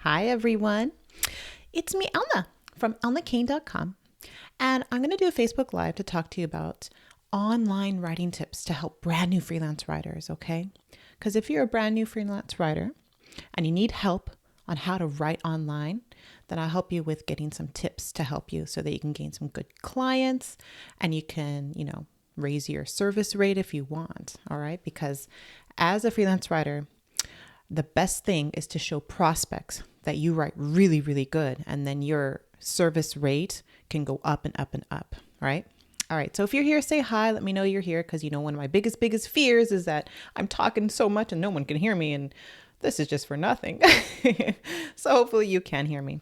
Hi, everyone. It's me, Elna, from elnakane.com. And I'm going to do a Facebook Live to talk to you about online writing tips to help brand new freelance writers, okay? Because if you're a brand new freelance writer and you need help on how to write online, then I'll help you with getting some tips to help you so that you can gain some good clients and you can, raise your service rate if you want, all right? Because as a freelance writer, the best thing is to show prospects that you write really, really good, and then your service rate can go up and up and up, right? All right, so if you're here, say hi. Let me know you're here because, one of my biggest fears is that I'm talking so much and no one can hear me, and this is just for nothing. So hopefully you can hear me.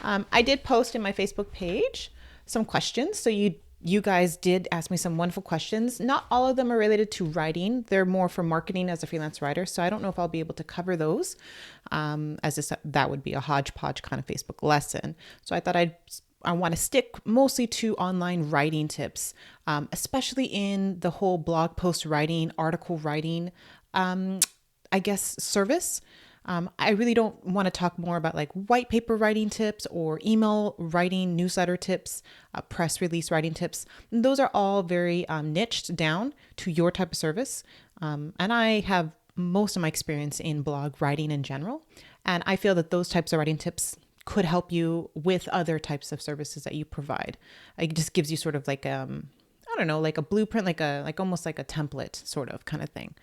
I did post in my Facebook page some questions, so you guys did ask me some wonderful questions. Not all of them are related to writing. They're more for marketing as a freelance writer. So I don't know if I'll be able to cover those that would be a hodgepodge kind of Facebook lesson. So I thought I want to stick mostly to online writing tips, especially in the whole blog post writing, article writing, service. I really don't want to talk more about like white paper writing tips or email writing, newsletter tips, press release writing tips. Those are all very niched down to your type of service. And I have most of my experience in blog writing in general. And I feel that those types of writing tips could help you with other types of services that you provide. It just gives you sort of like like a blueprint, like almost like a template sort of kind of thing.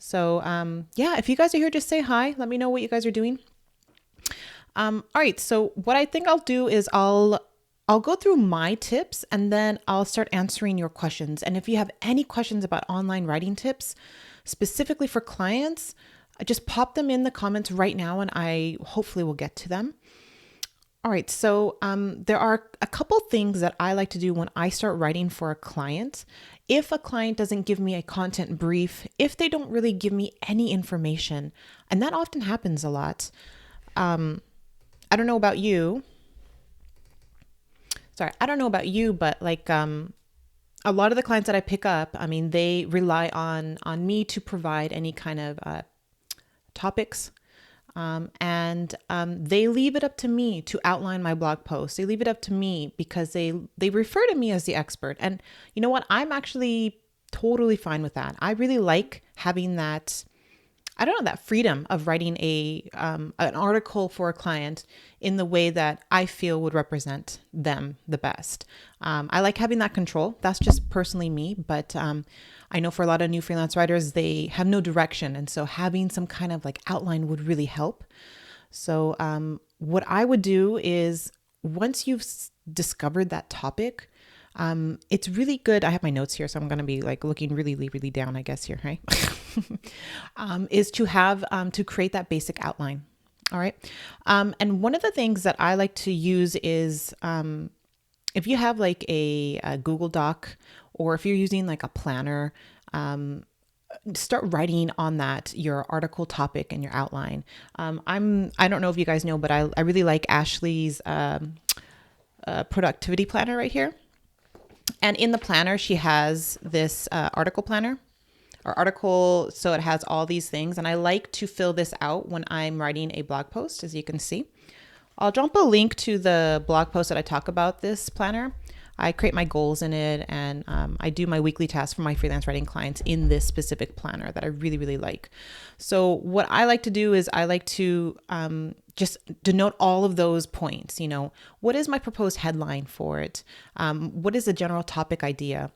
So if you guys are here, just say hi. Let me know what you guys are doing. All right. So what I think I'll do is I'll go through my tips and then I'll start answering your questions. And if you have any questions about online writing tips, specifically for clients, just pop them in the comments right now and I hopefully will get to them. All right, so there are a couple things that I like to do when I start writing for a client. If a client doesn't give me a content brief, if they don't really give me any information, and that often happens a lot. I don't know about you. But like a lot of the clients that I pick up, they rely on me to provide any kind of topics. And they leave it up to me to outline my blog post. They leave it up to me because they refer to me as the expert. And you know what? I'm actually totally fine with that. I really like having that, that freedom of writing an article for a client in the way that I feel would represent them the best. I like having that control. That's just personally me, but I know for a lot of new freelance writers, they have no direction. And so having some kind of like outline would really help. So what I would do is once you've discovered that topic, it's really good. I have my notes here, so I'm going to be like looking really, really down, I guess here, right? Is to have, to create that basic outline. All right. And one of the things that I like to use is, if you have like a Google Doc, or if you're using like a planner, start writing on that, your article topic and your outline. I don't know if you guys know, but I really like Ashley's productivity planner right here. And in the planner, she has this article planner or article. So it has all these things. And I like to fill this out when I'm writing a blog post, as you can see. I'll drop a link to the blog post that I talk about this planner. I create my goals in it, and I do my weekly tasks for my freelance writing clients in this specific planner that I really, really like. So what I like to do is I like to just denote all of those points. What is my proposed headline for it? What is the general topic idea?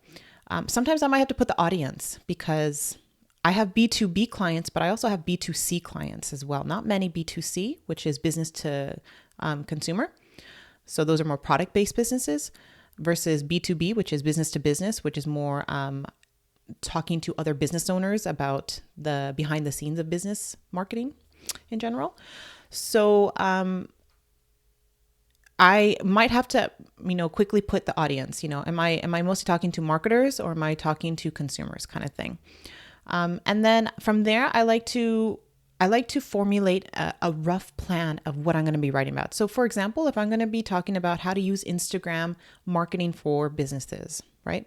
Sometimes I might have to put the audience because I have B2B clients, but I also have B2C clients as well. Not many B2C, which is business to consumer. So those are more product-based businesses, versus B2B, which is business to business, which is more talking to other business owners about the behind the scenes of business marketing in general. So I might have to, quickly put the audience, am I mostly talking to marketers or am I talking to consumers kind of thing? And then from there, I like to formulate a rough plan of what I'm going to be writing about. So for example, if I'm going to be talking about how to use Instagram marketing for businesses, right?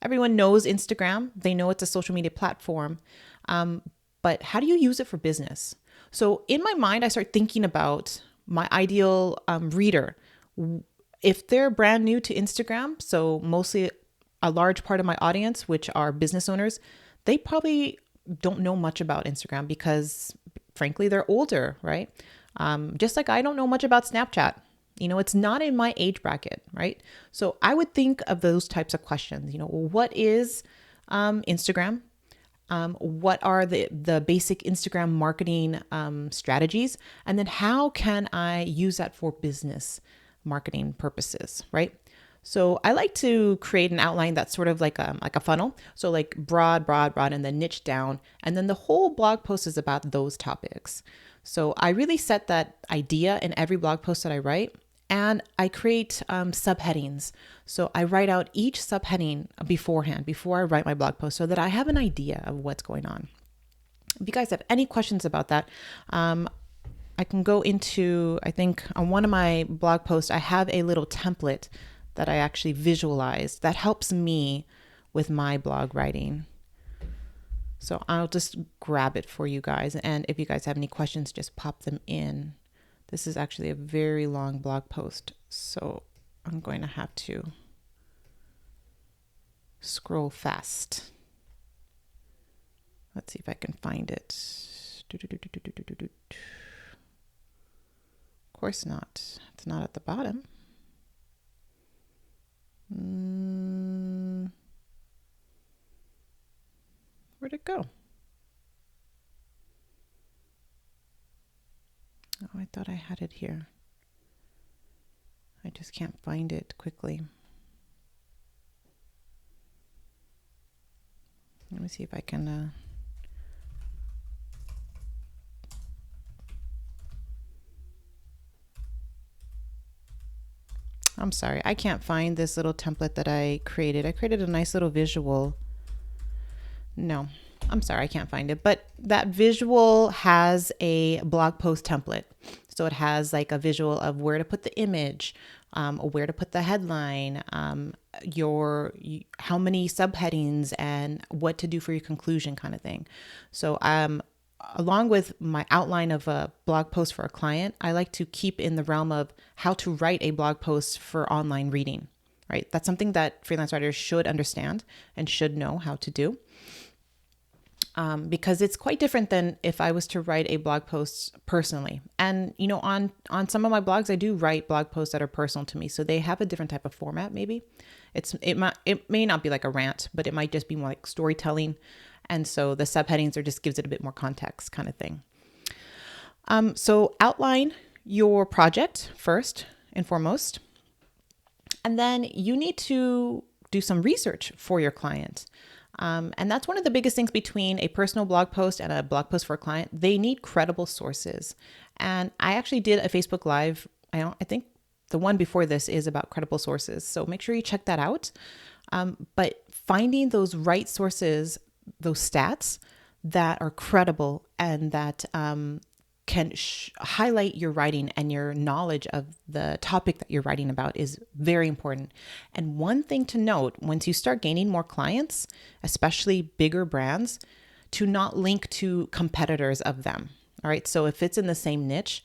Everyone knows Instagram. They know it's a social media platform. But how do you use it for business? So in my mind, I start thinking about my ideal reader, if they're brand new to Instagram, so mostly a large part of my audience, which are business owners, they probably don't know much about Instagram because frankly, they're older, right? Just like I don't know much about Snapchat. It's not in my age bracket, right? So I would think of those types of questions. What is Instagram? What are the basic Instagram marketing strategies? And then how can I use that for business marketing purposes, right? So I like to create an outline that's sort of like a funnel. So like broad, and then niche down. And then the whole blog post is about those topics. So I really set that idea in every blog post that I write. And I create subheadings. So I write out each subheading beforehand, before I write my blog post, so that I have an idea of what's going on. If you guys have any questions about that, I can go into, I think on one of my blog posts, I have a little template that I actually visualized that helps me with my blog writing. So I'll just grab it for you guys. And if you guys have any questions, just pop them in. This is actually a very long blog post, so I'm going to have to scroll fast. Let's see if I can find it. Of course not. It's not at the bottom. Where'd it go? Oh, I thought I had it here. I just can't find it quickly. Let me see if I can... I'm sorry, I can't find this little template that I created. I created a nice little visual. No, I'm sorry, I can't find it. But that visual has a blog post template. So it has like a visual of where to put the image, where to put the headline, how many subheadings, and what to do for your conclusion kind of thing. So along with my outline of a blog post for a client, I like to keep in the realm of how to write a blog post for online reading, right? That's something that freelance writers should understand and should know how to do. Because it's quite different than if I was to write a blog post personally. And, on some of my blogs, I do write blog posts that are personal to me. So they have a different type of format, maybe. It may not be like a rant, but it might just be more like storytelling. And so the subheadings just gives it a bit more context kind of thing. So outline your project first and foremost. And then you need to do some research for your client. And that's one of the biggest things between a personal blog post and a blog post for a client. They need credible sources. And I actually did a Facebook Live. I think the one before this is about credible sources. So make sure you check that out. But finding those right sources, those stats that are credible and that can highlight your writing and your knowledge of the topic that you're writing about is very important. And one thing to note, once you start gaining more clients, especially bigger brands, to not link to competitors of them. All right. So if it's in the same niche,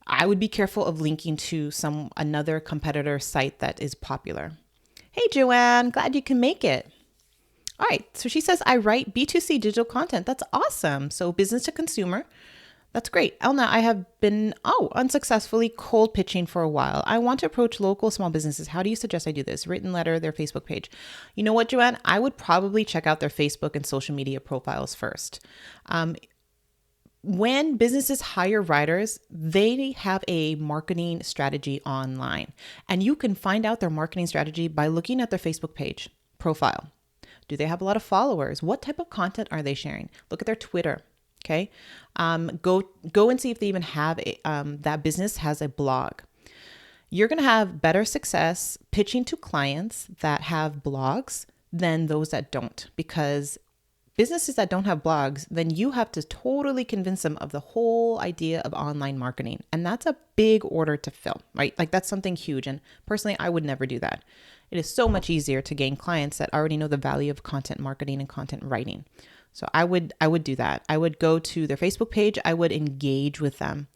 I would be careful of linking to another competitor site that is popular. Hey, Joanne, glad you can make it. All right. So she says, I write B2C digital content. That's awesome. So business to consumer. That's great. Elna, I have been unsuccessfully cold pitching for a while. I want to approach local small businesses. How do you suggest I do this? Written letter, their Facebook page. You know what, Joanne? I would probably check out their Facebook and social media profiles first. When businesses hire writers, they have a marketing strategy online. And you can find out their marketing strategy by looking at their Facebook page profile. Do they have a lot of followers? What type of content are they sharing? Look at their Twitter. Okay. Go and see if they even have that business has a blog. You're going to have better success pitching to clients that have blogs than those that don't, because businesses that don't have blogs, then you have to totally convince them of the whole idea of online marketing. And that's a big order to fill, right? Like that's something huge. And personally, I would never do that. It is so much easier to gain clients that already know the value of content marketing and content writing. So I would do that. I would go to their Facebook page. I would engage with them,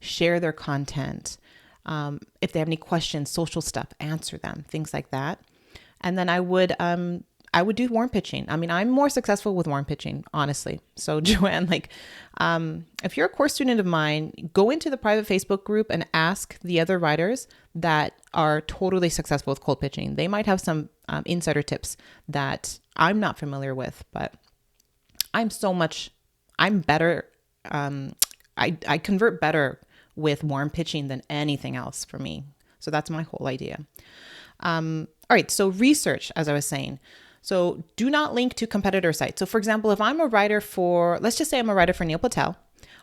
share their content. If they have any questions, social stuff, answer them, things like that. And then I would do warm pitching. I mean, I'm more successful with warm pitching, honestly. So Joanne, like, if you're a course student of mine, go into the private Facebook group and ask the other writers that are totally successful with cold pitching. They might have some insider tips that I'm not familiar with, but I'm better. I convert better with warm pitching than anything else for me. So that's my whole idea. All right. So research, as I was saying. So do not link to competitor sites. So for example, if I'm a writer let's just say I'm a writer for Neil Patel,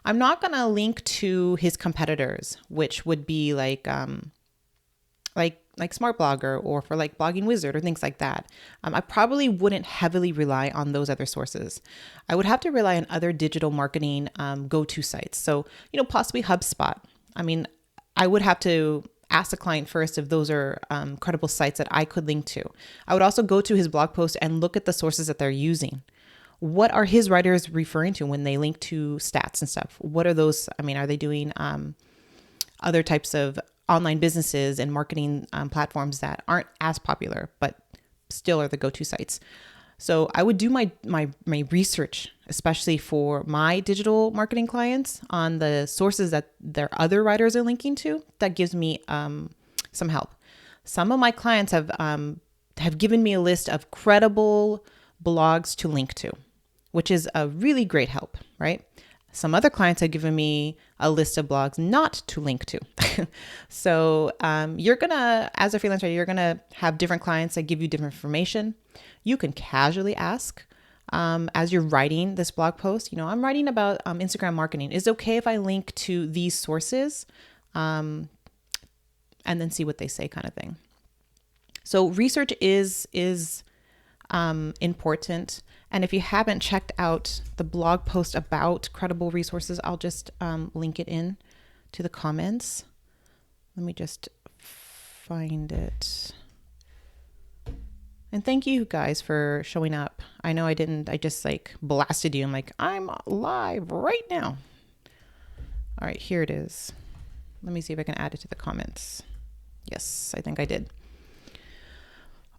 I'm not going to link to his competitors, which would be like Smart Blogger or for like Blogging Wizard or things like that. I probably wouldn't heavily rely on those other sources. I would have to rely on other digital marketing go-to sites. So, possibly HubSpot. I mean, I would have to ask the client first if those are credible sites that I could link to. I would also go to his blog post and look at the sources that they're using. What are his writers referring to when they link to stats and stuff? What are those? I mean, are they doing other types of online businesses and marketing platforms that aren't as popular, but still are the go-to sites? So I would do my research, especially for my digital marketing clients, on the sources that their other writers are linking to. That gives me some help. Some of my clients have given me a list of credible blogs to link to, which is a really great help, right? Some other clients have given me a list of blogs not to link to. So as a freelancer, you're gonna have different clients that give you different information. You can casually ask as you're writing this blog post, I'm writing about Instagram marketing. Is it okay if I link to these sources? And then see what they say, kind of thing. So research is important. And if you haven't checked out the blog post about credible resources, I'll just link it in to the comments. Let me just find it. And thank you guys for showing up. I know I just blasted you. I'm like, I'm live right now. All right, here it is. Let me see if I can add it to the comments. Yes, I think I did.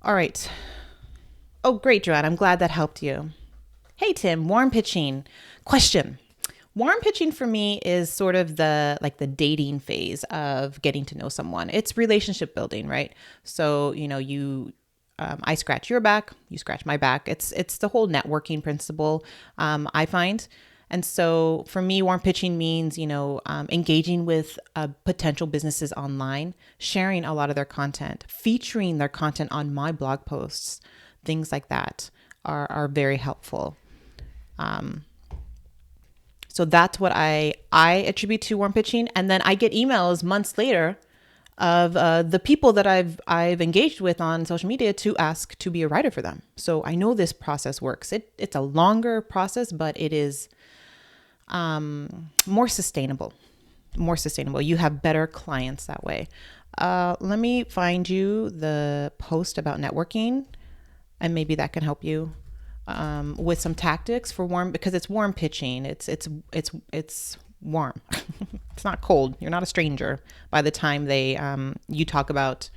All right. Oh, great, Joanne. I'm glad that helped you. Hey, Tim, warm pitching. Question. Warm pitching for me is sort of the dating phase of getting to know someone. It's relationship building, right? So, I scratch your back, you scratch my back. It's the whole networking principle, I find. And so for me, warm pitching means, engaging with potential businesses online, sharing a lot of their content, featuring their content on my blog posts. Things like that are very helpful. So that's what I attribute to warm pitching. And then I get emails months later of the people that I've engaged with on social media to ask to be a writer for them. So I know this process works. It's a longer process, but it is more sustainable. You have better clients that way. Let me find you the post about networking. And maybe that can help you with some tactics for warm, because it's warm pitching. It's warm. It's not cold. You're not a stranger. By the time you talk about,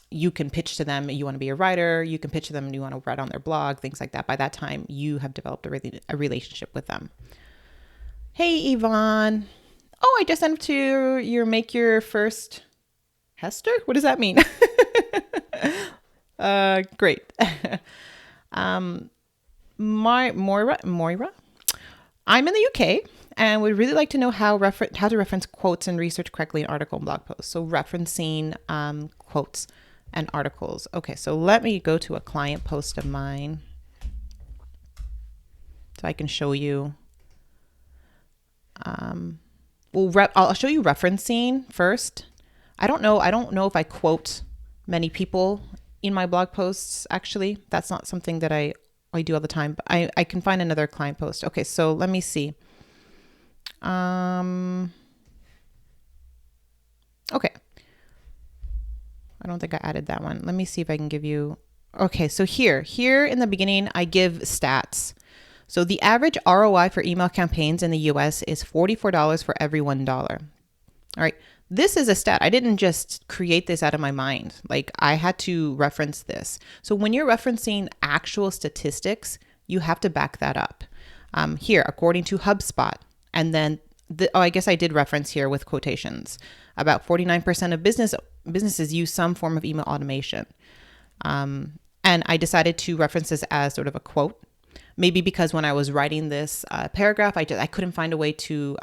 you can pitch to them, you want to be a writer. You can pitch to them, you want to write on their blog, things like that. By that time, you have developed a relationship with them. Hey, Yvonne. Oh, I just sent to make your first Hester. What does that mean? Great. Moira, I'm in the UK and would really like to know how to reference quotes and research correctly in article and blog posts. So referencing quotes and articles. Okay, so let me go to a client post of mine so I can show you. I'll show you referencing first. I don't know if I quote many people in my blog posts. Actually, that's not something that I do all the time, but I can find another client post. Okay, so let me see. Okay. I don't think I added that one. Let me see if I can give you. Okay, so here in the beginning, I give stats. So the average ROI for email campaigns in the US is $44 for every $1. All right. This is a stat. I didn't just create this out of my mind. Like, I had to reference this. So when you're referencing actual statistics, you have to back that up. Here, according to HubSpot, and then I guess I did reference here with quotations. About 49% of businesses use some form of email automation. And I decided to reference this as sort of a quote. Maybe because when I was writing this paragraph, I couldn't find a way to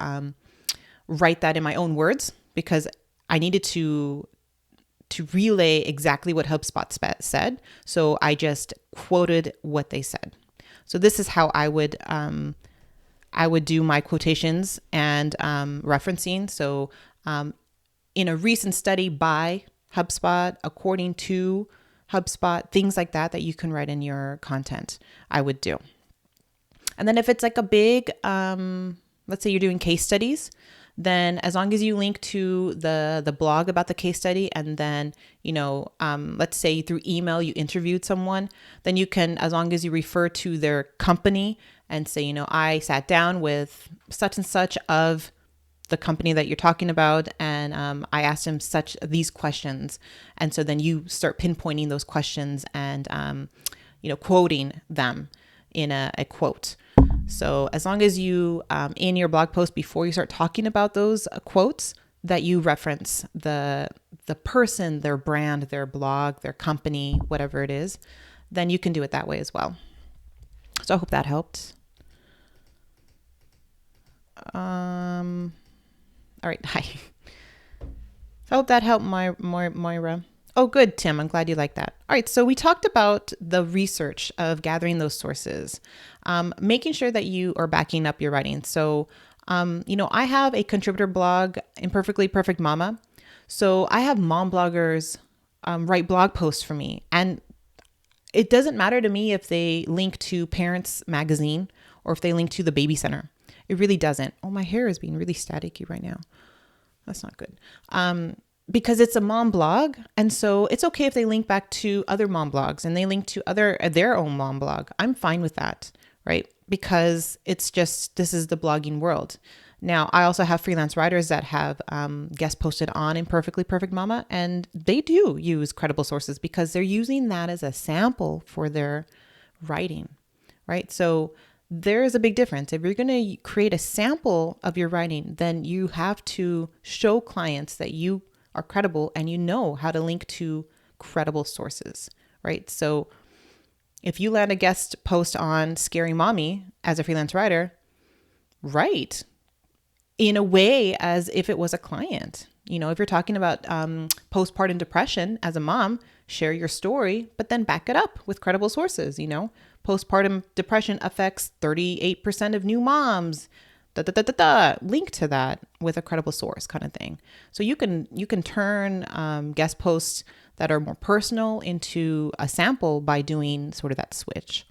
write that in my own words, because I needed to relay exactly what HubSpot said. So I just quoted what they said. So this is how I would do my quotations and referencing. So in a recent study by HubSpot, according to HubSpot, things like that you can write in your content, I would do. And then if it's like a big, let's say you're doing case studies, then as long as you link to the blog about the case study, and then, let's say through email you interviewed someone, then you can, as long as you refer to their company and say, I sat down with such and such of the company that you're talking about, and I asked him these questions. And so then you start pinpointing those questions and, quoting them in a quote. So as long as you, in your blog post, before you start talking about those quotes, that you reference the person, their brand, their blog, their company, whatever it is, then you can do it that way as well. So I hope that helped. All right. Hi. So I hope that helped, Moira. Oh, good, Tim. I'm glad you like that. All right. So we talked about the research of gathering those sources, making sure that you are backing up your writing. So, I have a contributor blog, Imperfectly Perfect Mama. So I have mom bloggers write blog posts for me. And it doesn't matter to me if they link to Parents Magazine or if they link to the Baby Center. It really doesn't. Oh, my hair is being really staticky right now. That's not good. Because it's a mom blog. And so it's okay if they link back to other mom blogs and they link to their own mom blog. I'm fine with that, right? Because it's just, this is the blogging world. Now, I also have freelance writers that have guest posted on Imperfectly Perfect Mama, and they do use credible sources because they're using that as a sample for their writing, right? So there is a big difference. If you're going to create a sample of your writing, then you have to show clients that you are credible and you know how to link to credible sources, right? So if you land a guest post on Scary Mommy as a freelance writer, write in a way as if it was a client. If you're talking about postpartum depression as a mom, share your story, but then back it up with credible sources. Postpartum depression affects 38% of new moms. Link to that with a credible source, kind of thing. So you can turn guest posts that are more personal into a sample by doing sort of that switch.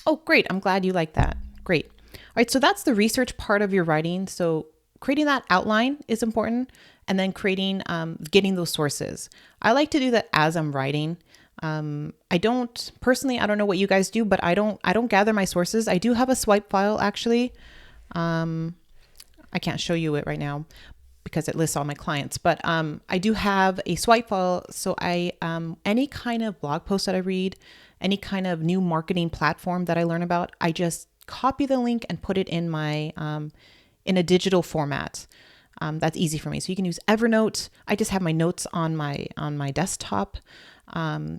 Oh, great. I'm glad you like that. Great. All right. So that's the research part of your writing. So creating that outline is important, and then getting those sources. I like to do that as I'm writing. I don't know what you guys do, but I don't gather my sources. I do have a swipe file actually. I can't show you it right now because it lists all my clients, but, I do have a swipe file. So any kind of blog post that I read, any kind of new marketing platform that I learn about, I just copy the link and put it in my, in a digital format. That's easy for me. So you can use Evernote. I just have my notes on my desktop.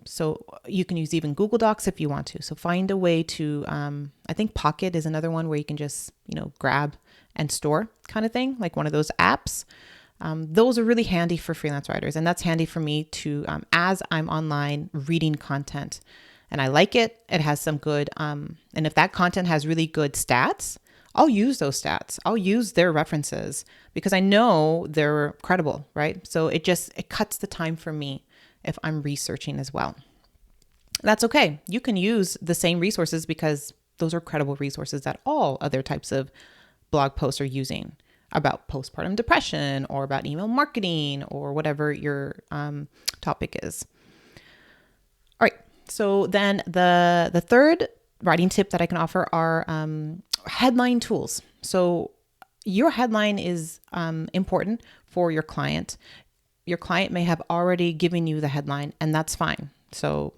So you can use even Google Docs if you want to. So find a way to, I think Pocket is another one where you can just, grab and store kind of thing, like one of those apps. Those are really handy for freelance writers. And that's handy for me to, as I'm online reading content and I like it, it has some good, and if that content has really good stats, I'll use those stats. I'll use their references because I know they're credible, right? So it cuts the time for me if I'm researching as well. That's okay. You can use the same resources because those are credible resources that all other types of blog posts are using about postpartum depression or about email marketing or whatever your topic is. All right. So then the third writing tip that I can offer are headline tools. So your headline is important for your client. Your client may have already given you the headline, and that's fine. So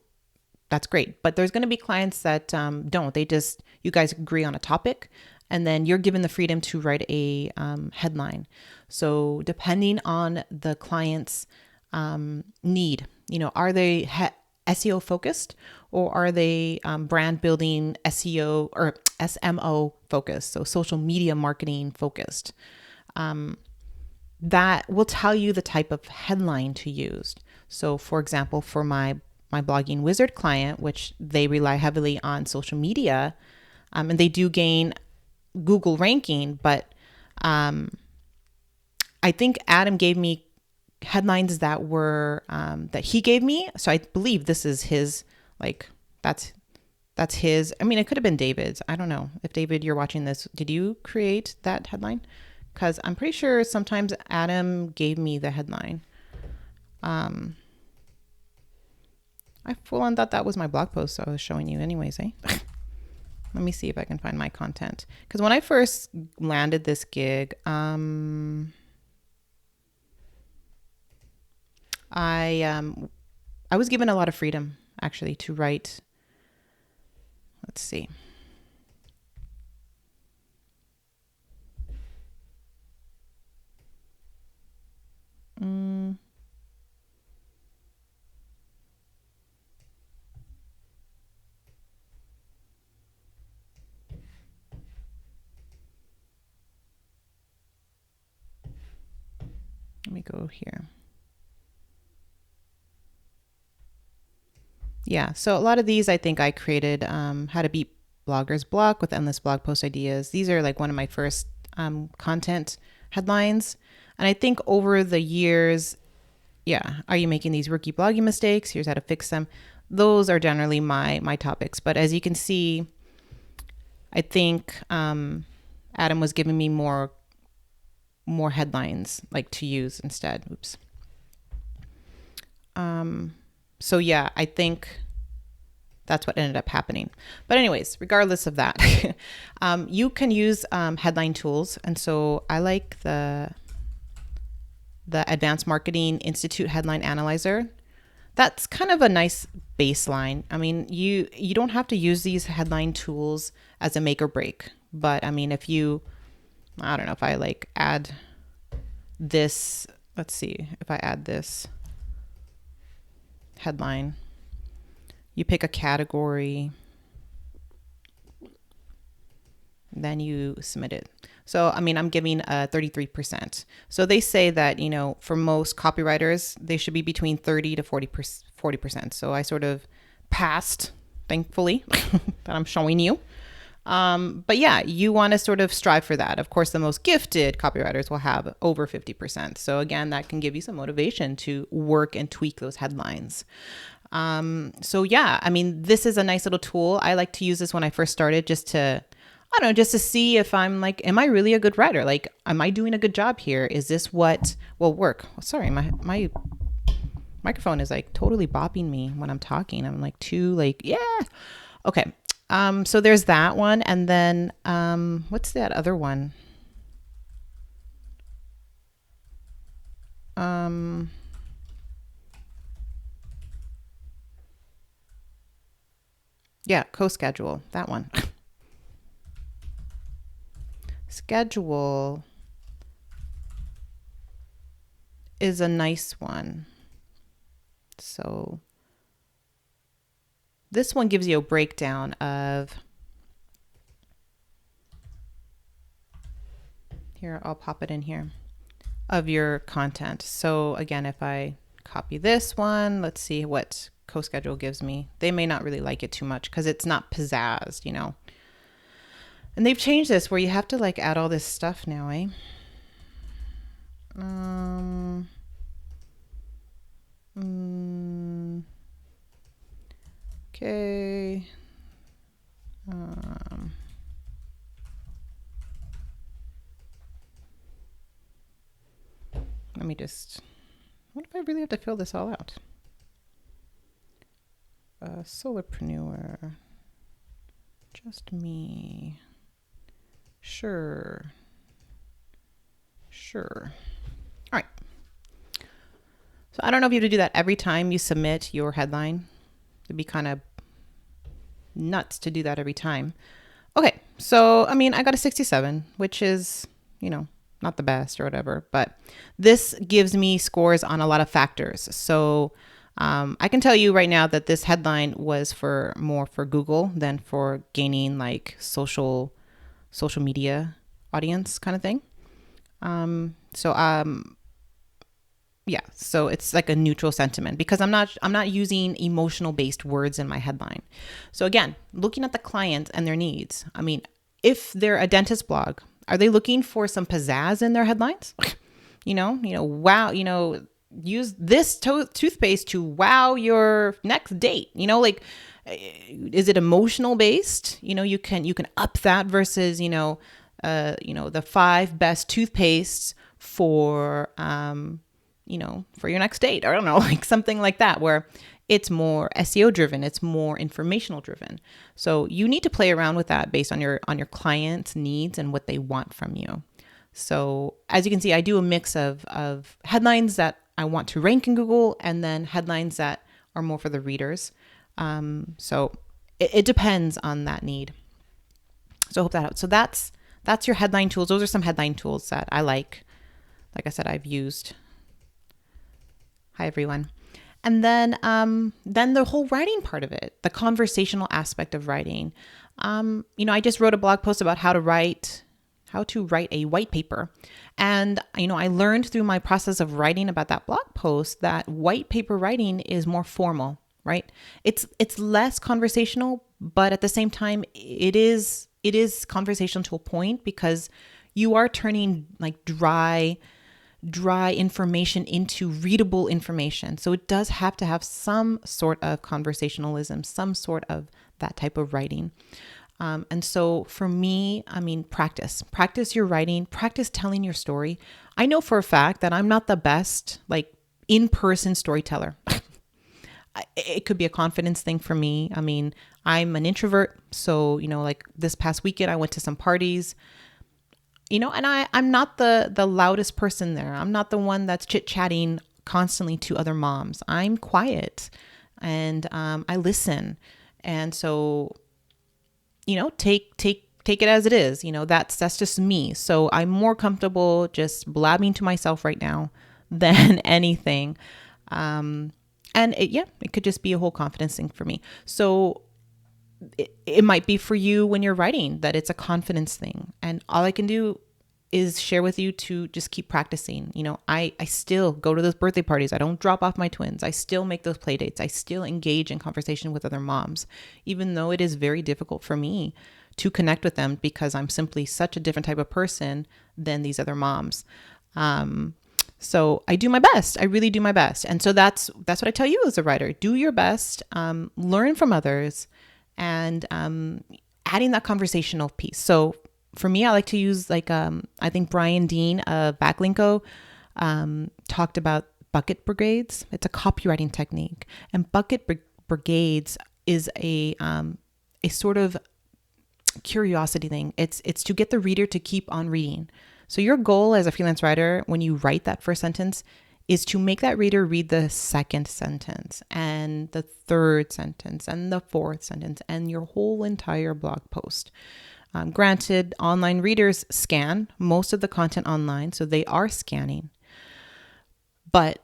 that's great. But there's going to be clients that don't. You guys agree on a topic, and then you're given the freedom to write a headline. So depending on the client's need, are they SEO focused, or are they brand building SEO or SMO focused? So social media marketing focused. That will tell you the type of headline to use. So for example, for my blogging wizard client, which they rely heavily on social media, and they do gain Google ranking, but I think Adam gave me headlines that were that he gave me. So I believe this is his, that's his. I mean, it could have been David's. I don't know if David, you're watching this. Did you create that headline? Because I'm pretty sure sometimes Adam gave me the headline. I full on thought that was my blog post I was showing you anyways, eh? Let me see if I can find my content. Because when I first landed this gig, I was given a lot of freedom actually to write. Let's see. Let me go here. Yeah, so a lot of these I think I created. How to beat bloggers block with endless blog post ideas. These are like one of my first content headlines. And I think over the years, yeah, are you making these rookie blogging mistakes? Here's how to fix them. Those are generally my topics. But as you can see, I think Adam was giving me more headlines like to use instead. Oops. So yeah, I think that's what ended up happening. But anyways, regardless of that, you can use headline tools. And so I like the Advanced Marketing Institute Headline Analyzer. That's kind of a nice baseline. I mean, you don't have to use these headline tools as a make or break. But I mean, I don't know if I like add this, let's see, if I add this headline, you pick a category, then you submit it. So, I mean, I'm giving 33%. So they say that, for most copywriters, they should be between 30 to 40%. So I sort of passed, thankfully, that I'm showing you. But yeah, you want to sort of strive for that. Of course, the most gifted copywriters will have over 50%. So again, that can give you some motivation to work and tweak those headlines. So yeah, I mean, this is a nice little tool. I like to use this when I first started just to see if I'm like, am I really a good writer? Like, am I doing a good job here? Is this what will work? Oh, sorry, my microphone is like totally bopping me when I'm talking. I'm like yeah. Okay. So there's that one. And then, what's that other one? Yeah, co-schedule, that one. Schedule is a nice one. So this one gives you a breakdown of, here, I'll pop it in here, of your content. So again, if I copy this one, let's see what co-schedule gives me. They may not really like it too much because it's not pizzazzed, And they've changed this where you have to like add all this stuff now, eh? Okay. Let me just, what if I really have to fill this all out? Solopreneur. Just me. Sure. Sure. All right. So I don't know if you have to do that every time you submit your headline. It'd be kind of nuts to do that every time. Okay. So, I mean, I got a 67, which is, not the best or whatever, but this gives me scores on a lot of factors. So I can tell you right now that this headline was more for Google than for gaining like social media audience kind of thing. Yeah, so it's like a neutral sentiment because I'm not using emotional based words in my headline. So again, looking at the client and their needs. I mean, if they're a dentist blog, are they looking for some pizzazz in their headlines? Wow, use this toothpaste to wow your next date. Is it emotional based? You can up that versus the 5 best toothpastes for for your next date. I don't know, like something like that, where it's more SEO driven, it's more informational driven. So you need to play around with that based on your client's needs and what they want from you. So as you can see, I do a mix of headlines that I want to rank in Google and then headlines that are more for the readers. So it depends on that need. So I hope that helps. So that's your headline tools. Those are some headline tools that I like. Like I said, I've used. Hi, everyone. And then the whole writing part of it, the conversational aspect of writing. I just wrote a blog post about how to write a white paper. And, I learned through my process of writing about that blog post that white paper writing is more formal, right? It's less conversational, but at the same time, it is conversational to a point because you are turning like dry information into readable information. So it does have to have some sort of conversationalism, some sort of that type of writing. And so for me, I mean, practice your writing, practice telling your story. I know for a fact that I'm not the best like in-person storyteller. It could be a confidence thing for me. I mean, I'm an introvert. So, like this past weekend, I went to some parties, and I'm not the loudest person there. I'm not the one that's chit-chatting constantly to other moms. I'm quiet and I listen. And so, take it as it is. That's just me. So I'm more comfortable just blabbing to myself right now than anything. And it could just be a whole confidence thing for me. So it might be for you when you're writing that it's a confidence thing. And all I can do is share with you to just keep practicing. I still go to those birthday parties. I don't drop off my twins. I still make those play dates. I still engage in conversation with other moms, even though it is very difficult for me to connect with them because I'm simply such a different type of person than these other moms. So I do my best. I really do my best. And so that's what I tell you as a writer. Do your best, learn from others, and adding that conversational piece. So for me, I like to use I think Brian Dean of Backlinko talked about bucket brigades. It's a copywriting technique, and bucket brigades is a sort of curiosity thing. It's to get the reader to keep on reading. So your goal as a freelance writer, when you write that first sentence, is to make that reader read the second sentence and the third sentence and the fourth sentence and your whole entire blog post. Granted, online readers scan most of the content online, so they are scanning. But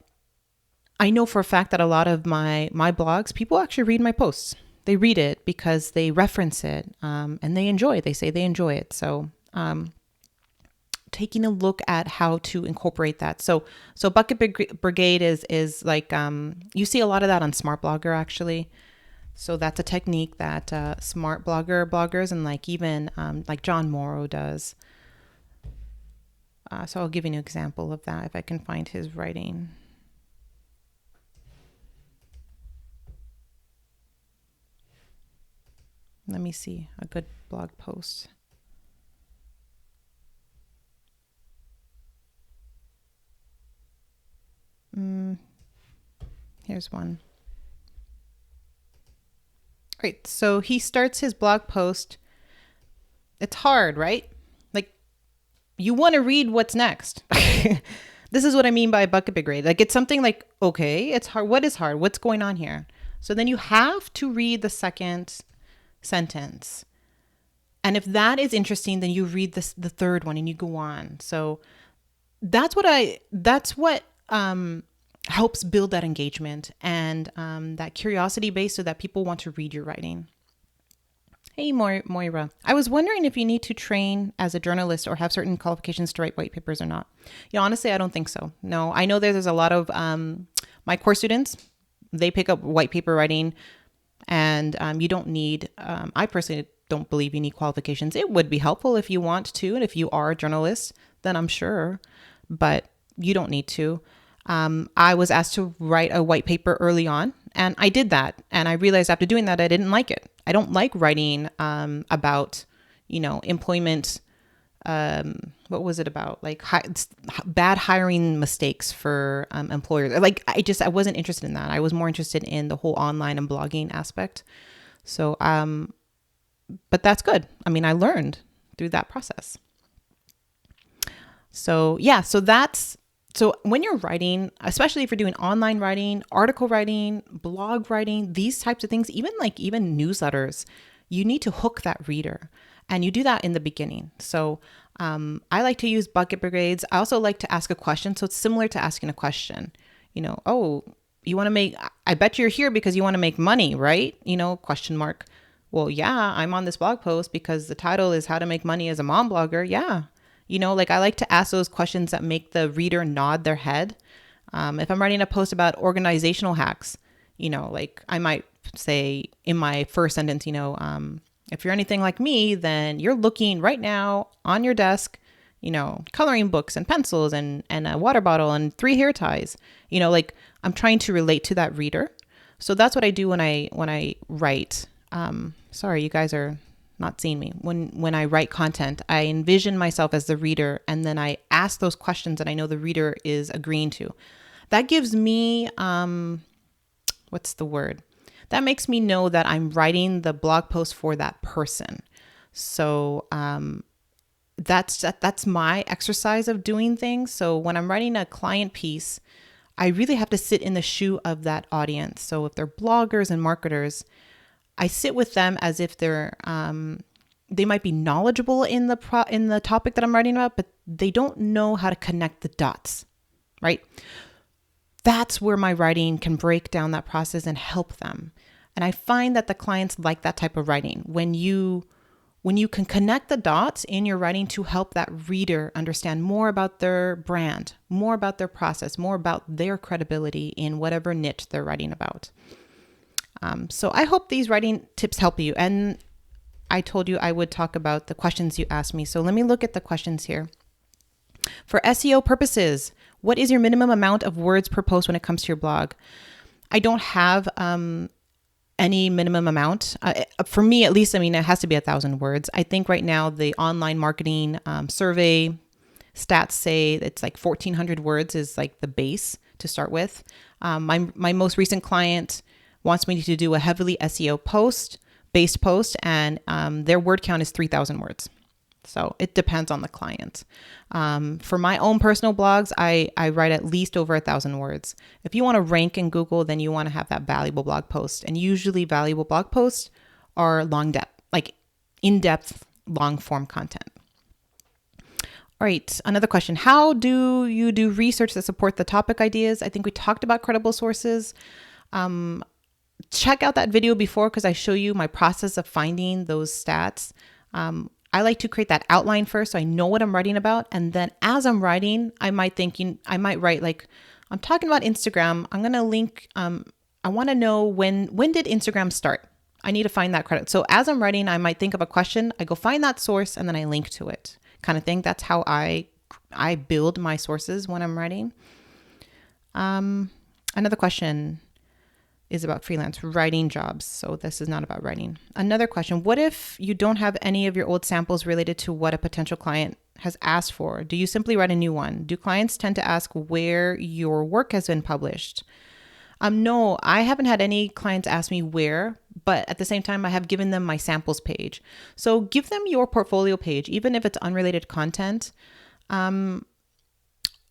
I know for a fact that a lot of my blogs, people actually read my posts. They read it because they reference it and they enjoy it. They say they enjoy it. So taking a look at how to incorporate that. So Bucket Brigade is like, you see a lot of that on Smart Blogger actually. So that's a technique that smart bloggers and like even like John Morrow does. So I'll give you an example of that if I can find his writing. Let me see a good blog post. Here's one. Right. So he starts his blog post It's hard, right? Like, you want to read what's next. This is what I mean by bucket grade. Like, it's something like, okay, it's hard. What is hard? What's going on here? So then you have to read the second sentence. And if that is interesting, then you read the third one and you go on. So that's what helps build that engagement and that curiosity base so that people want to read your writing. Hey, Moira. I was wondering if you need to train as a journalist or have certain qualifications to write white papers or not. Yeah, honestly, I don't think so. No, I know there's a lot of my course students, they pick up white paper writing and you don't need, I personally don't believe you need qualifications. It would be helpful if you want to, and if you are a journalist, then I'm sure, but you don't need to. I was asked to write a white paper early on, and I did that. And I realized after doing that, I didn't like it. I don't like writing about, employment. What was it about? Like bad hiring mistakes for employers. Like I wasn't interested in that. I was more interested in the whole online and blogging aspect. So, but that's good. I mean, I learned through that process. So yeah, so when you're writing, especially if you're doing online writing, article writing, blog writing, these types of things, even newsletters, you need to hook that reader, and you do that in the beginning. So I like to use bucket brigades. I also like to ask a question. So it's similar to asking a question, oh, you want to make, I bet you're here because you want to make money, right? Question mark. Well, yeah, I'm on this blog post because the title is how to make money as a mom blogger. Yeah. I like to ask those questions that make the reader nod their head. If I'm writing a post about organizational hacks, I might say in my first sentence, if you're anything like me, then you're looking right now on your desk, coloring books and pencils and a water bottle and 3 hair ties, I'm trying to relate to that reader. So that's what I do when I write. Sorry, you guys are not seeing me. When I write content, I envision myself as the reader, and then I ask those questions that I know the reader is agreeing to. That gives me, what's the word? That makes me know that I'm writing the blog post for that person. So that's my exercise of doing things. So when I'm writing a client piece, I really have to sit in the shoe of that audience. So if they're bloggers and marketers, I sit with them as if they're they might be knowledgeable in the topic that I'm writing about, but they don't know how to connect the dots, right? That's where my writing can break down that process and help them. And I find that the clients like that type of writing when you can connect the dots in your writing to help that reader understand more about their brand, more about their process, more about their credibility in whatever niche they're writing about. So I hope these writing tips help you. And I told you I would talk about the questions you asked me. So let me look at the questions here. For SEO purposes, what is your minimum amount of words per post when it comes to your blog? I don't have any minimum amount. For me, at least, it has to be 1,000 words. I think right now the online marketing survey stats say it's like 1,400 words is like the base to start with. My most recent client wants me to do a heavily SEO based post, and their word count is 3,000 words. So it depends on the client. For my own personal blogs, I write at least over 1,000 words. If you want to rank in Google, then you want to have that valuable blog post. And usually valuable blog posts are in-depth, long form content. All right, another question. How do you do research that support the topic ideas? I think we talked about credible sources. Check out that video before because I show you my process of finding those stats. I like to create that outline first so I know what I'm writing about. And then as I'm writing, I might write like, I'm talking about Instagram. I'm going to link, I want to know when did Instagram start? I need to find that credit. So as I'm writing, I might think of a question. I go find that source and then I link to it kind of thing. That's how I build my sources when I'm writing. Another question is about freelance writing jobs. So this is not about writing. Another question, what if you don't have any of your old samples related to what a potential client has asked for? Do you simply write a new one? Do clients tend to ask where your work has been published? No, I haven't had any clients ask me where, but at the same time, I have given them my samples page. So give them your portfolio page, even if it's unrelated content.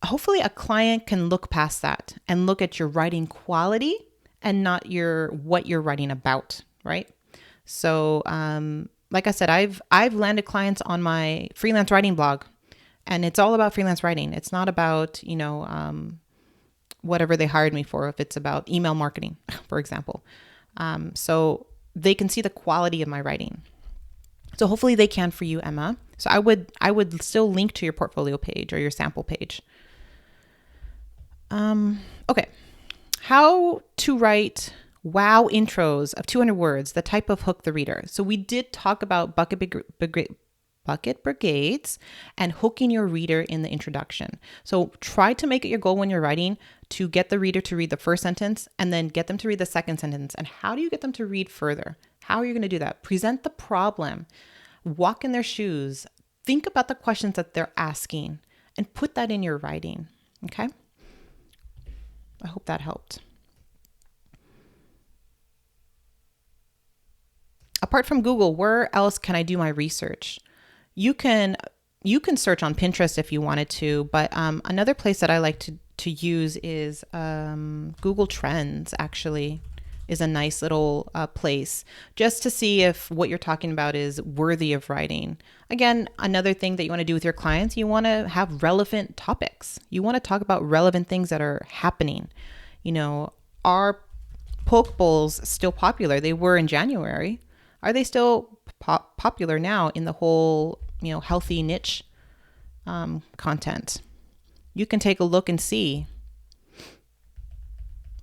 Hopefully a client can look past that and look at your writing quality and not what you're writing about, right? So, like I said, I've landed clients on my freelance writing blog, and it's all about freelance writing. It's not about, whatever they hired me for, if it's about email marketing, for example. So they can see the quality of my writing. So hopefully they can for you, Emma. So I would still link to your portfolio page or your sample page. Okay. How to write wow intros of 200 words, the type of hook the reader. So we did talk about bucket brigades and hooking your reader in the introduction. So try to make it your goal when you're writing to get the reader to read the first sentence and then get them to read the second sentence. And how do you get them to read further? How are you going to do that? Present the problem, walk in their shoes, think about the questions that they're asking, and put that in your writing. Okay? I hope that helped. Apart from Google, where else can I do my research? You can search on Pinterest if you wanted to, but another place that I like to use is Google Trends. Actually, is a nice little place just to see if what you're talking about is worthy of writing. Again, another thing that you want to do with your clients, you want to have relevant topics. You want to talk about relevant things that are happening. Are poke bowls still popular? They were in January. Are they still popular now in the whole, healthy niche content? You can take a look and see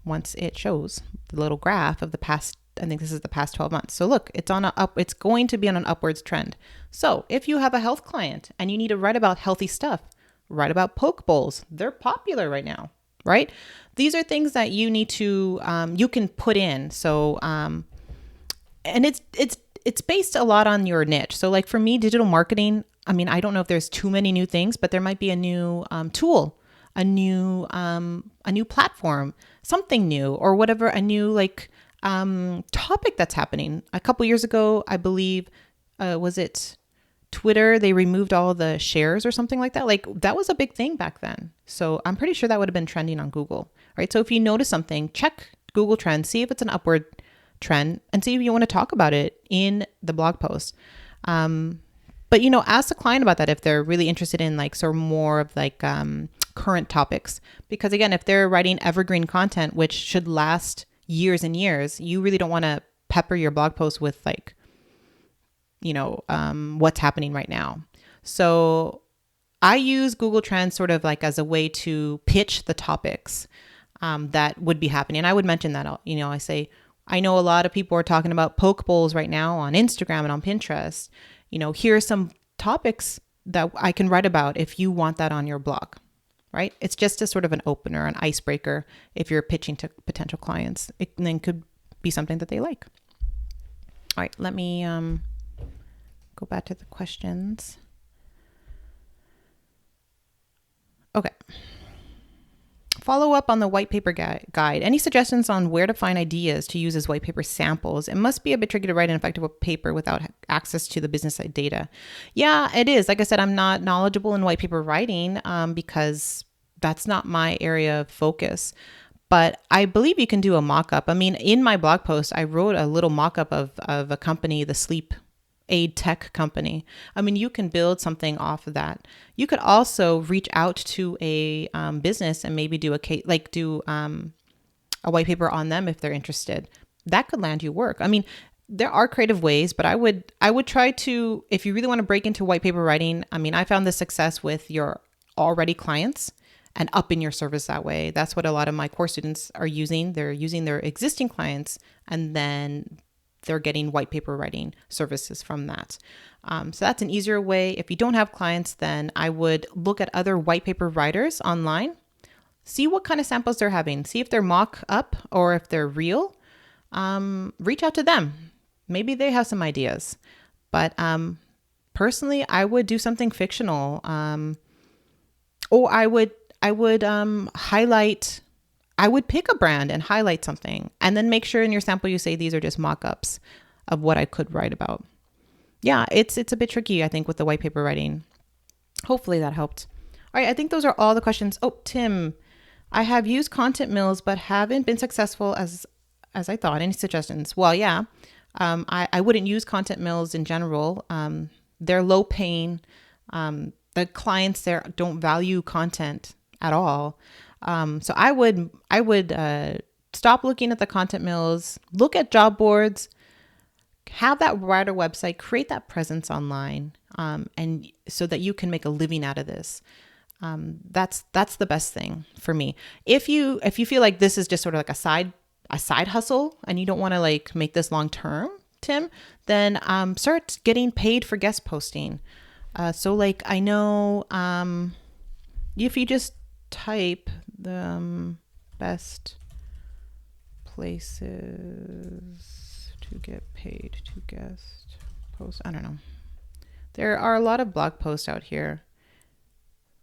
once it shows the little graph of the past. I think this is the past 12 months. So look, it's going to be on an upwards trend. So if you have a health client and you need to write about healthy stuff, write about poke bowls. They're popular right now, right? These are things that you need to, you can put in. So, and it's based a lot on your niche. So like for me, digital marketing, I don't know if there's too many new things, but there might be a new tool, a new platform, something new, or whatever, a new topic that's happening. A couple years ago, I believe, was it Twitter? They removed all the shares or something like that. Like that was a big thing back then. So I'm pretty sure that would have been trending on Google, right? So if you notice something, check Google Trends, see if it's an upward trend, and see if you want to talk about it in the blog post. But ask the client about that if they're really interested in more of current topics. Because again, if they're writing evergreen content, which should last years and years, you really don't want to pepper your blog post with what's happening right now. So I use Google Trends sort of as a way to pitch the topics that would be happening. And I would mention that, I say, I know a lot of people are talking about poke bowls right now on Instagram and on Pinterest. Here are some topics that I can write about if you want that on your blog, right? It's just a sort of an opener, an icebreaker if you're pitching to potential clients. It then could be something that they like. All right, let me go back to the questions. Okay. Follow up on the white paper guide. Any suggestions on where to find ideas to use as white paper samples? It must be a bit tricky to write an effective paper without access to the business data. Yeah, it is. Like I said, I'm not knowledgeable in white paper writing because that's not my area of focus. But I believe you can do a mock-up. In my blog post, I wrote a little mock-up of a company, the sleep aid tech company. You can build something off of that. You could also reach out to a business and maybe do a white paper on them if they're interested. That could land you work. There are creative ways, but I would try to, if you really want to break into white paper writing, I found the success with your already clients and upping your service that way. That's what a lot of my course students are using. They're using their existing clients and then they're getting white paper writing services from that. So that's an easier way. If you don't have clients, then I would look at other white paper writers online, see what kind of samples they're having, see if they're mock up or if they're real. Reach out to them. Maybe they have some ideas. But personally, I would do something fictional. Or I would highlight I would pick a brand and highlight something, and then make sure in your sample you say these are just mock-ups of what I could write about. Yeah, it's a bit tricky, I think, with the white paper writing. Hopefully that helped. All right, I think those are all the questions. Oh, Tim, I have used Content Mills, but haven't been successful as I thought. Any suggestions? Well, yeah, I wouldn't use Content Mills in general. They're low paying. The clients there don't value content at all. So I would stop looking at the Content Mills, look at job boards, have that writer website, create that presence online, and so that you can make a living out of this. That's the best thing for me. If you feel like this is just sort of like a side hustle and you don't want to like make this long term, Tim, then start getting paid for guest posting. So like I know if you just type the best places to get paid to guest post, I don't know. There are a lot of blog posts out here.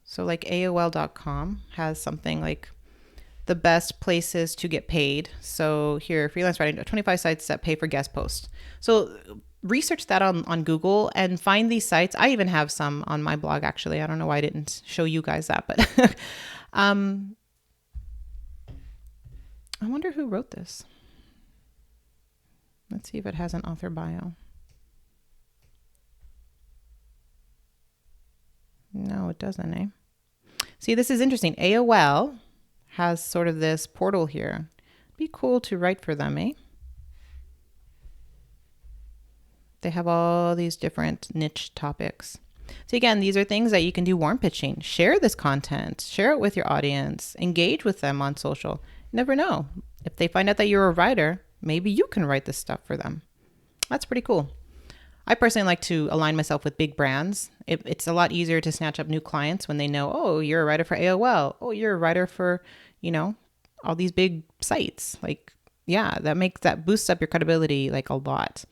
So like AOL.com has something like the best places to get paid. So here, freelance writing, 25 sites that pay for guest posts. So research that on Google and find these sites. I even have some on my blog, actually. I don't know why I didn't show you guys that, but I wonder who wrote this. Let's see if it has an author bio. No, it doesn't, eh? See, this is interesting. AOL has sort of this portal here. It'd be cool to write for them, eh? They have all these different niche topics. So again, these are things that you can do warm pitching. Share this content, share it with your audience, engage with them on social. You never know. If they find out that you're a writer, maybe you can write this stuff for them. That's pretty cool. I personally like to align myself with big brands. It's a lot easier to snatch up new clients when they know, oh, you're a writer for AOL. Oh, you're a writer for, all these big sites. Like, yeah, that boosts up your credibility like a lot.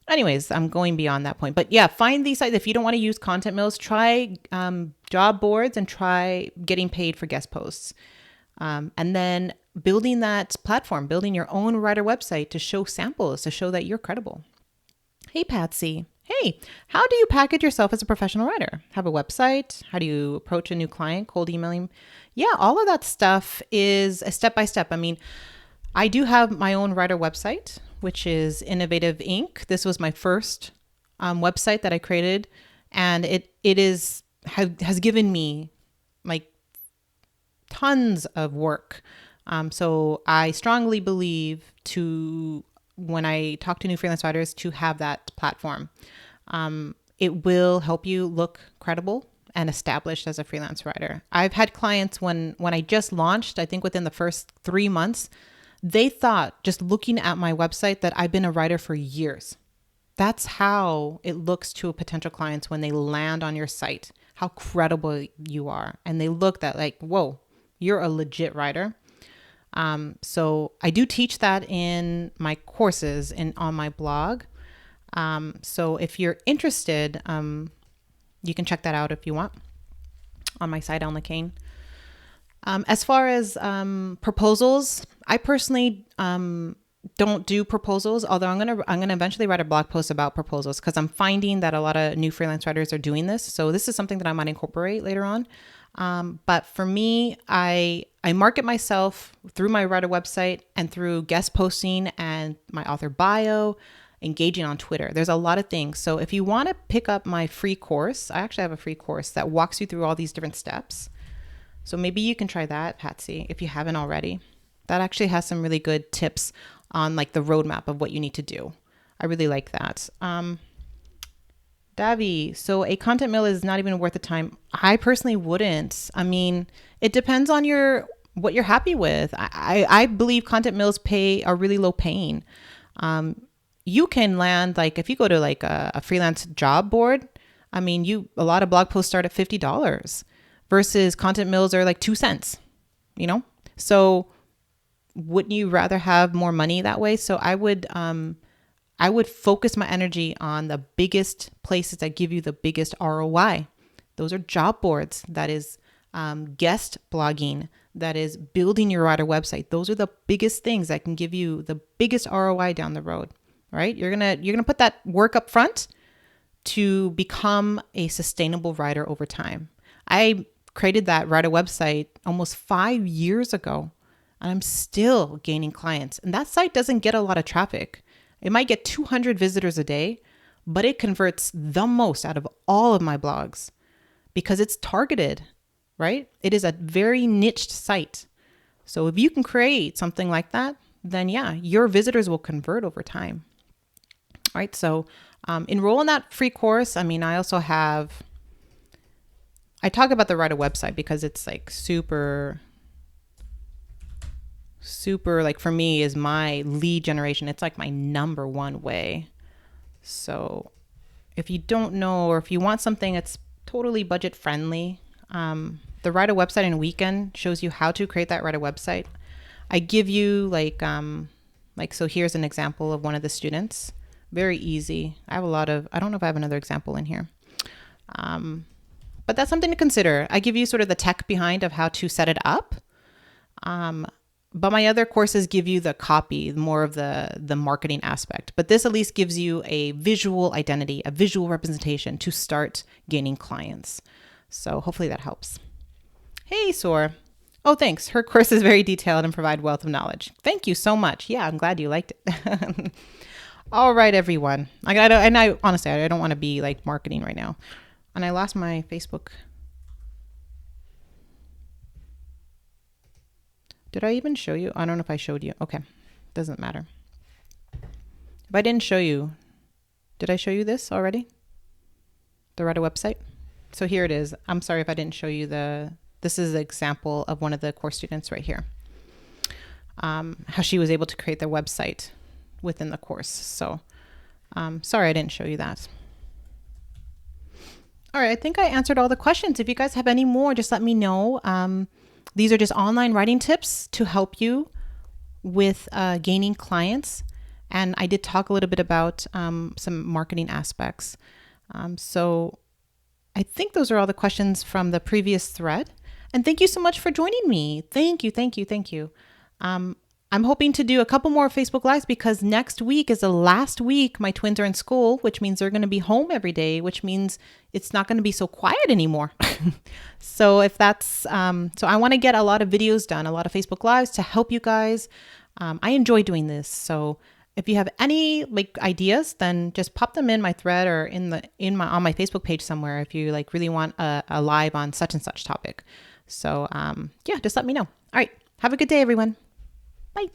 Anyways, I'm going beyond that point. But yeah, find these sites. If you don't want to use Content Mills, try job boards and try getting paid for guest posts. And then building that platform, building your own writer website to show samples, to show that you're credible. Hey, Patsy. Hey, how do you package yourself as a professional writer? Have a website? How do you approach a new client? Cold emailing? Yeah, all of that stuff is a step-by-step. I mean, I do have my own writer website, which is Innovative Inc. This was my first website that I created, and it has given me like tons of work. So I strongly believe when I talk to new freelance writers to have that platform. It will help you look credible and established as a freelance writer. I've had clients when I just launched, I think within the first 3 months, they thought just looking at my website that I've been a writer for years. That's how it looks to potential clients when they land on your site, how credible you are. And they look at like, whoa, you're a legit writer. So I do teach that in my courses and on my blog. So if you're interested, you can check that out if you want on my site, Elna Kane. As far as proposals, I personally don't do proposals, although I'm gonna eventually write a blog post about proposals because I'm finding that a lot of new freelance writers are doing this. So this is something that I might incorporate later on. But for me, I market myself through my writer website and through guest posting and my author bio, engaging on Twitter. There's a lot of things. So if you want to pick up my free course, I actually have a free course that walks you through all these different steps. So maybe you can try that, Patsy, if you haven't already. That actually has some really good tips on like the roadmap of what you need to do. I really like that. Davi, so a content mill is not even worth the time. I personally wouldn't. I mean, it depends on what you're happy with. I believe content mills are really low paying. You can land, like if you go to like a freelance job board, I mean, a lot of blog posts start at $50 versus content mills are like 2 cents, So wouldn't you rather have more money that way? So I would focus my energy on the biggest places that give you the biggest ROI. Those are job boards. That is guest blogging, that is building your writer website. Those are the biggest things that can give you the biggest ROI down the road, right? You're gonna put that work up front to become a sustainable writer over time. I created that writer website almost 5 years ago, and I'm still gaining clients. And that site doesn't get a lot of traffic. It might get 200 visitors a day, but it converts the most out of all of my blogs because it's targeted, right? It is a very niched site. So if you can create something like that, then yeah, your visitors will convert over time. All right, so enroll in that free course. I mean, I talk about the writer website because it's like super, like for me is my lead generation. It's like my number one way. So if you don't know, or if you want something that's totally budget friendly, the writer website in a weekend shows you how to create that writer website. I give you so here's an example of one of the students. Very easy. I don't know if I have another example in here. But that's something to consider. I give you sort of the tech behind of how to set it up. But my other courses give you the copy, more of the marketing aspect. But this at least gives you a visual identity, a visual representation to start gaining clients. So hopefully that helps. Hey, Soar. Oh, thanks. Her course is very detailed and provide wealth of knowledge. Thank you so much. Yeah, I'm glad you liked it. All right, everyone. I honestly, I don't want to be like marketing right now. And I lost my Facebook. Did I even show you? I don't know if I showed you. Okay, doesn't matter. If I didn't show you, did I show you this already? The writer website? So here it is. I'm sorry if I didn't show you this is an example of one of the course students right here. How she was able to create their website within the course. So sorry I didn't show you that. All right, I think I answered all the questions. If you guys have any more, just let me know. These are just online writing tips to help you with gaining clients. And I did talk a little bit about some marketing aspects. So I think those are all the questions from the previous thread. And thank you so much for joining me. Thank you. I'm hoping to do a couple more Facebook Lives because next week is the last week my twins are in school, which means they're going to be home every day, which means it's not going to be so quiet anymore. So if that's, so I want to get a lot of videos done, a lot of Facebook Lives to help you guys. I enjoy doing this. So if you have any ideas, then just pop them in my thread or on my Facebook page somewhere if you really want a live on such and such topic. So yeah, just let me know. All right. Have a good day, everyone. Bye.